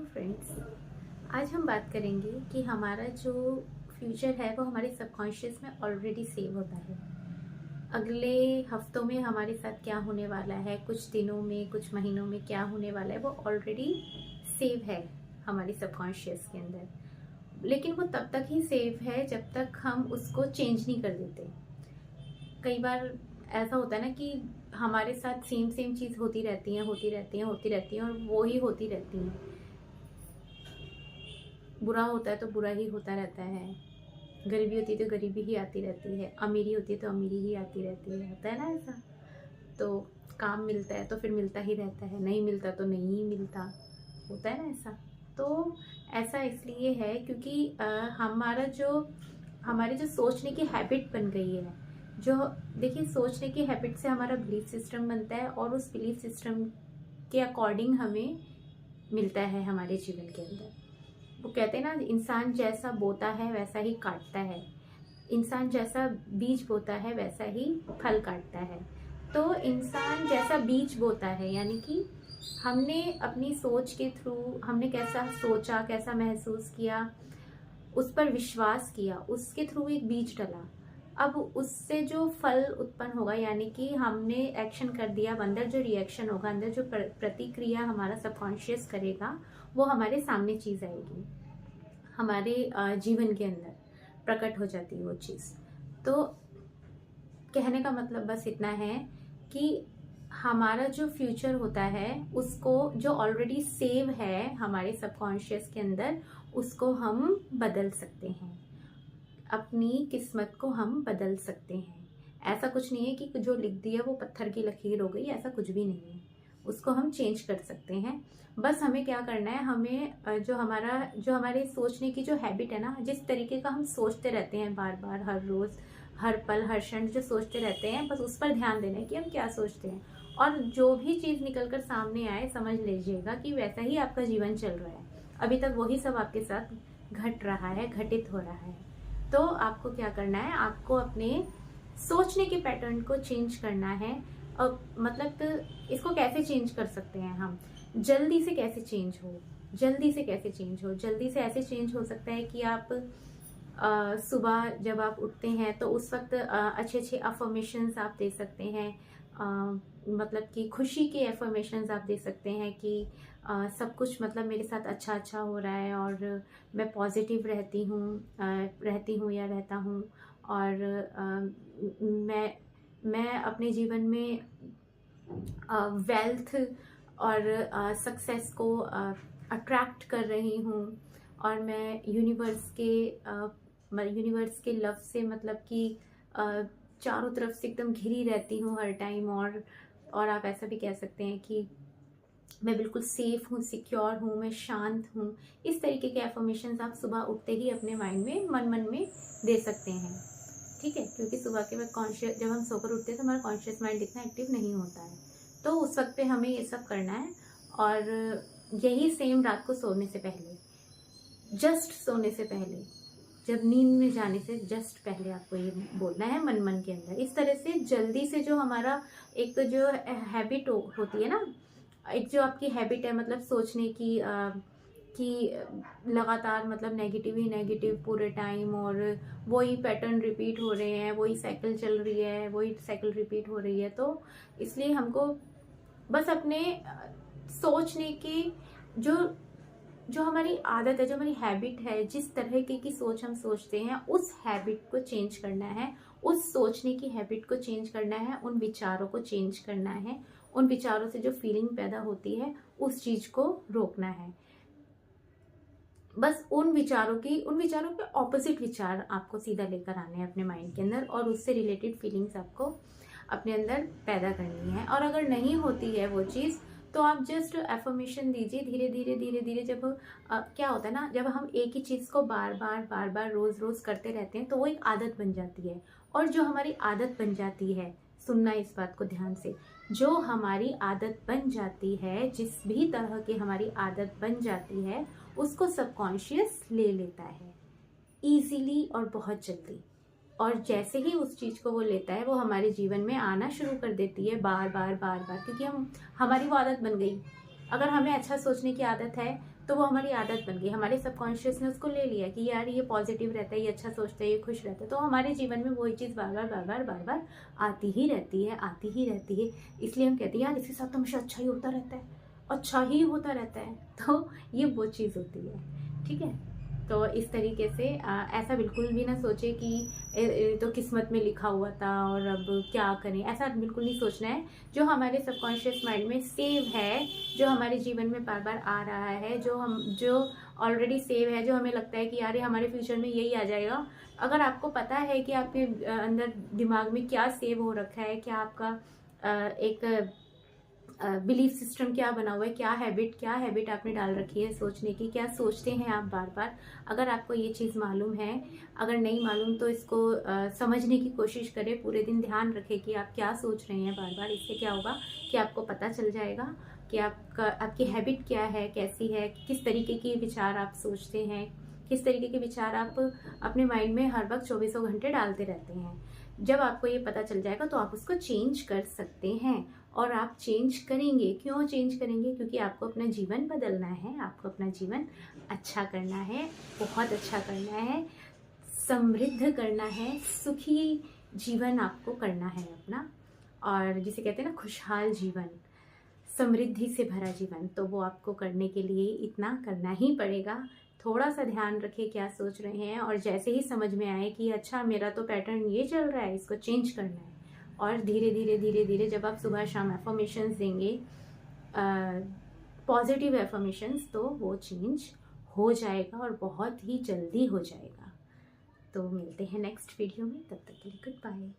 Friends, आज हम बात करेंगे कि हमारा जो फ्यूचर है वो हमारे सबकॉन्शियस में ऑलरेडी सेव होता है। अगले हफ्तों में हमारे साथ क्या होने वाला है, कुछ दिनों में, कुछ महीनों में क्या होने वाला है, वो ऑलरेडी सेव है हमारी सबकॉन्शियस के अंदर। लेकिन वो तब तक ही सेव है जब तक हम उसको चेंज नहीं कर देते। कई बार ऐसा होता है ना कि हमारे साथ सेम सेम चीज़ होती रहती हैं और वो ही होती रहती हैं। बुरा होता है तो बुरा ही होता रहता है, गरीबी होती है तो गरीबी ही आती रहती है, अमीरी होती है तो अमीरी ही आती रहती है। होता है ना ऐसा। तो काम मिलता है तो फिर मिलता ही रहता है, नहीं मिलता तो नहीं ही मिलता। होता है ना ऐसा। तो ऐसा इसलिए है क्योंकि हमारे जो सोचने की हैबिट बन गई है, जो देखिए सोचने की हैबिट से हमारा बिलीफ सिस्टम बनता है और उस बिलीफ सिस्टम के अकॉर्डिंग हमें मिलता है हमारे जीवन के अंदर। वो कहते हैं ना, इंसान जैसा बोता है वैसा ही काटता है, इंसान जैसा बीज बोता है वैसा ही फल काटता है। तो इंसान जैसा बीज बोता है यानी कि हमने अपनी सोच के थ्रू हमने कैसा सोचा, कैसा महसूस किया, उस पर विश्वास किया, उसके थ्रू एक बीज डला। अब उससे जो फल उत्पन्न होगा यानी कि हमने एक्शन कर दिया, अंदर जो रिएक्शन होगा, अंदर जो प्रतिक्रिया हमारा सबकॉन्शियस करेगा, वो हमारे सामने चीज आएगी, हमारे जीवन के अंदर प्रकट हो जाती है वो चीज़। तो कहने का मतलब बस इतना है कि हमारा जो फ्यूचर होता है उसको, जो ऑलरेडी सेव है हमारे सबकॉन्शियस के अंदर, उसको हम बदल सकते हैं। अपनी किस्मत को हम बदल सकते हैं। ऐसा कुछ नहीं है कि जो लिख दिया वो पत्थर की लकीर हो गई, ऐसा कुछ भी नहीं है। उसको हम चेंज कर सकते हैं। बस हमें क्या करना है, हमें जो हमारे सोचने की जो हैबिट है ना, जिस तरीके का हम सोचते रहते हैं बार बार, हर रोज, हर पल, हर क्षण जो सोचते रहते हैं, बस उस पर ध्यान देना है कि हम क्या सोचते हैं। और जो भी चीज निकल कर सामने आए, समझ लीजिएगा कि वैसा ही आपका जीवन चल रहा है। अभी तक वही सब आपके साथ घट रहा है, घटित हो रहा है। तो आपको क्या करना है, आपको अपने सोचने के पैटर्न को चेंज करना है। और मतलब इसको कैसे चेंज कर सकते हैं हम, जल्दी से कैसे चेंज हो, जल्दी से कैसे चेंज हो, जल्दी से ऐसे चेंज हो सकता है कि आप सुबह जब आप उठते हैं तो उस वक्त अच्छे अच्छे अफर्मेशंस आप दे सकते हैं। मतलब कि खुशी के अफर्मेशंस आप दे सकते हैं कि सब कुछ मतलब मेरे साथ अच्छा अच्छा हो रहा है और मैं पॉजिटिव रहती हूँ या रहता हूँ। और मैं अपने जीवन में वेल्थ और सक्सेस को अट्रैक्ट कर रही हूँ। और मैं यूनिवर्स के लव से मतलब कि चारों तरफ से एकदम घिरी रहती हूँ हर टाइम। और आप ऐसा भी कह सकते हैं कि मैं बिल्कुल सेफ हूँ, सिक्योर हूँ, मैं शांत हूँ। इस तरीके के एफर्मेशंस आप सुबह उठते ही अपने माइंड में मन में दे सकते हैं। ठीक है, क्योंकि सुबह के वक्त जब हम सोकर उठते हैं तो हमारा कॉन्शियस माइंड इतना एक्टिव नहीं होता है। तो उस वक्त पे हमें ये सब करना है। और यही सेम रात को सोने से पहले, जस्ट सोने से पहले, जब नींद में जाने से जस्ट पहले आपको ये बोलना है मन के अंदर। इस तरह से जल्दी से जो हमारा एक तो जो हैबिट होती है ना, एक जो आपकी हैबिट है मतलब सोचने की कि लगातार मतलब नेगेटिव ही नेगेटिव पूरे टाइम, और वही पैटर्न रिपीट हो रहे हैं, वही साइकिल चल रही है, वही साइकिल रिपीट हो रही है। तो इसलिए हमको बस अपने सोचने की जो हमारी आदत है, जो हमारी हैबिट है, जिस तरह की सोच हम सोचते हैं, उस हैबिट को चेंज करना है, उस सोचने की हैबिट को चेंज करना है, उन विचारों को चेंज करना है। उन विचारों से जो फीलिंग पैदा होती है उस चीज को रोकना है। बस उन विचारों के ऑपोजिट विचार आपको सीधा लेकर आने हैं अपने माइंड के अंदर, और उससे रिलेटेड फीलिंग्स आपको अपने अंदर पैदा करनी है। और अगर नहीं होती है वो चीज, तो आप जस्ट एफर्मेशन दीजिए धीरे धीरे। जब क्या होता है ना, जब हम एक ही चीज को बार बार रोज रोज करते रहते हैं तो वो एक आदत बन जाती है। और जो हमारी आदत बन जाती है, सुनना इस बात को ध्यान से, जो हमारी आदत बन जाती है, जिस भी तरह की हमारी आदत बन जाती है, उसको सबकॉन्शियस ले लेता है इजीली और बहुत जल्दी। और जैसे ही उस चीज को वो लेता है, वो हमारे जीवन में आना शुरू कर देती है बार बार, क्योंकि हमारी वो आदत बन गई। अगर हमें अच्छा सोचने की आदत है तो वो हमारी आदत बन गई, हमारे सबकॉन्शियस ने उसको ले लिया कि यार ये पॉजिटिव रहता है, ये अच्छा सोचता है, ये खुश रहता है, तो हमारे जीवन में वही चीज़ बार बार बार बार बार बार आती ही रहती है, आती ही रहती है। इसलिए हम कहते हैं यार इसके साथ तो हमेशा अच्छा ही होता रहता है, अच्छा ही होता रहता है। तो ये वो चीज़ होती है, ठीक है। तो इस तरीके से ऐसा बिल्कुल भी ना सोचे कि तो किस्मत में लिखा हुआ था और अब क्या करें, ऐसा बिल्कुल नहीं सोचना है। जो हमारे सबकॉन्शियस माइंड में सेव है, जो हमारे जीवन में बार बार आ रहा है, जो ऑलरेडी सेव है, जो हमें लगता है कि यार ये हमारे फ्यूचर में यही आ जाएगा। अगर आपको पता है कि आपके अंदर दिमाग में क्या सेव हो रखा है, क्या आपका एक बिलीफ सिस्टम क्या बना हुआ है, क्या हैबिट आपने डाल रखी है सोचने की, क्या सोचते हैं आप बार बार। अगर आपको ये चीज़ मालूम है, अगर नहीं मालूम तो इसको समझने की कोशिश करें, पूरे दिन ध्यान रखें कि आप क्या सोच रहे हैं बार बार। इससे क्या होगा कि आपको पता चल जाएगा कि आपकी हैबिट क्या है, कैसी है, किस तरीके के विचार आप सोचते हैं, किस तरीके के विचार आप अपने माइंड में हर वक्त 24 घंटे डालते रहते हैं। जब आपको ये पता चल जाएगा तो आप उसको चेंज कर सकते हैं, और आप चेंज करेंगे। क्यों चेंज करेंगे? क्योंकि आपको अपना जीवन बदलना है, आपको अपना जीवन अच्छा करना है, बहुत अच्छा करना है, समृद्ध करना है, सुखी जीवन आपको करना है अपना, और जिसे कहते हैं ना खुशहाल जीवन, समृद्धि से भरा जीवन। तो वो आपको करने के लिए इतना करना ही पड़ेगा। थोड़ा सा ध्यान रखें क्या सोच रहे हैं, और जैसे ही समझ में आए कि अच्छा मेरा तो पैटर्न ये चल रहा है, इसको चेंज करना है, और धीरे धीरे धीरे धीरे जब आप सुबह शाम एफर्मेशंस देंगे, पॉजिटिव एफर्मेशंस, तो वो चेंज हो जाएगा और बहुत ही जल्दी हो जाएगा। तो मिलते हैं नेक्स्ट वीडियो में, तब तक के लिए गुड बाय।